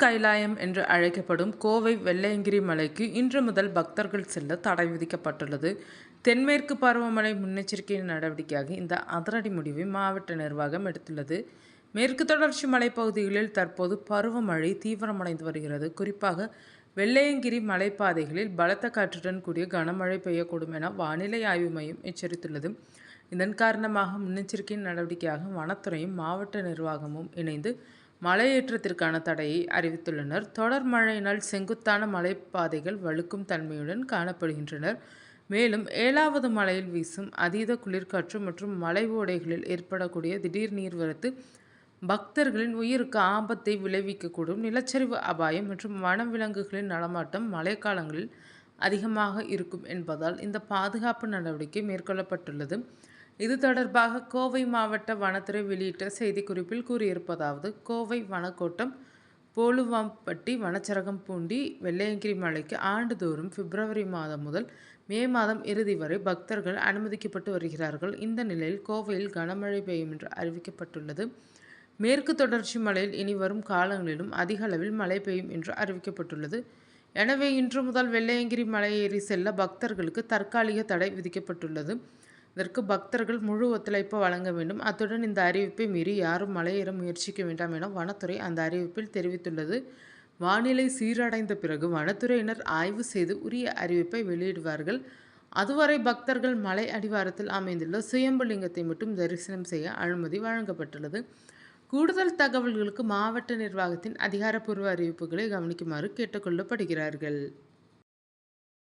கைலாயம் என்று அழைக்கப்படும் கோவை வெள்ளையங்கிரி மலைக்கு இன்று முதல் பக்தர்கள் செல்ல தடை விதிக்கப்பட்டுள்ளது. தென்மேற்கு பருவமழை முன்னெச்சரிக்கை நடவடிக்கையாக இந்த அதிரடி முடிவை மாவட்ட நிர்வாகம் எடுத்துள்ளது. மேற்கு தொடர்ச்சி மலைப்பகுதிகளில் தற்போது பருவமழை தீவிரமடைந்து வருகிறது. குறிப்பாக வெள்ளையங்கிரி மலைப்பாதைகளில் பலத்த காற்றுடன் கூடிய கனமழை பெய்யக்கூடும் என வானிலை ஆய்வு மையம் எச்சரித்துள்ளது. இதன் காரணமாக முன்னெச்சரிக்கை நடவடிக்கையாக வனத்துறையும் மாவட்ட நிர்வாகமும் இணைந்து மலையேற்றத்திற்கான தடையை அறிவித்துள்ளனர். தொடர் மழையினால் செங்குத்தான மலைப்பாதைகள் வழுக்கும் தன்மையுடன் காணப்படுகின்றனர். மேலும் 7வது மலையில் வீசும் அதீத குளிர்காற்று மற்றும் மலை ஓடைகளில் ஏற்படக்கூடிய திடீர் நீர்வரத்து பக்தர்களின் உயிருக்கு ஆபத்தை விளைவிக்கக்கூடும். நிலச்சரிவு அபாயம் மற்றும் வனவிலங்குகளின் நடமாட்டம் மழைக்காலங்களில் அதிகமாக இருக்கும் என்பதால் இந்த பாதுகாப்பு நடவடிக்கை மேற்கொள்ளப்பட்டுள்ளது. இது தொடர்பாக கோவை மாவட்ட வனத்துறை வெளியிட்ட செய்திக்குறிப்பில் கூறியிருப்பதாவது: கோவை வனக்கோட்டம் போலுவாம்பட்டி வனச்சரகம்பூண்டி வெள்ளையங்கிரி மலைக்கு ஆண்டுதோறும் பிப்ரவரி மாதம் முதல் மே மாதம் இறுதி வரை பக்தர்கள் அனுமதிக்கப்பட்டு வருகிறார்கள். இந்த நிலையில் கோவையில் கனமழை பெய்யும் என்று அறிவிக்கப்பட்டுள்ளது. மேற்கு தொடர்ச்சி மலையில் இனி வரும் காலங்களிலும் அதிக அளவில் மழை பெய்யும் என்று அறிவிக்கப்பட்டுள்ளது. எனவே இன்று முதல் வெள்ளையங்கிரி மலை ஏறி செல்ல பக்தர்களுக்கு தற்காலிக தடை விதிக்கப்பட்டுள்ளது. இதற்கு பக்தர்கள் முழு ஒத்துழைப்பு வழங்க வேண்டும். அத்துடன் இந்த அறிவிப்பை மீறி யாரும் மலையேற முயற்சிக்க வேண்டாம் என வனத்துறை அந்த அறிவிப்பில் தெரிவித்துள்ளது. வானிலை சீரடைந்த பிறகு வனத்துறையினர் ஆய்வு செய்து உரிய அறிவிப்பை வெளியிடுவார்கள். அதுவரை பக்தர்கள் மலை அடிவாரத்தில் அமைந்துள்ள சுயம்புலிங்கத்தை மட்டும் தரிசனம் செய்ய அனுமதி வழங்கப்பட்டுள்ளது. கூடுதல் தகவல்களுக்கு மாவட்ட நிர்வாகத்தின் அதிகாரப்பூர்வ அறிவிப்புகளை கவனிக்குமாறு கேட்டுக்கொள்ளப்படுகிறார்கள்.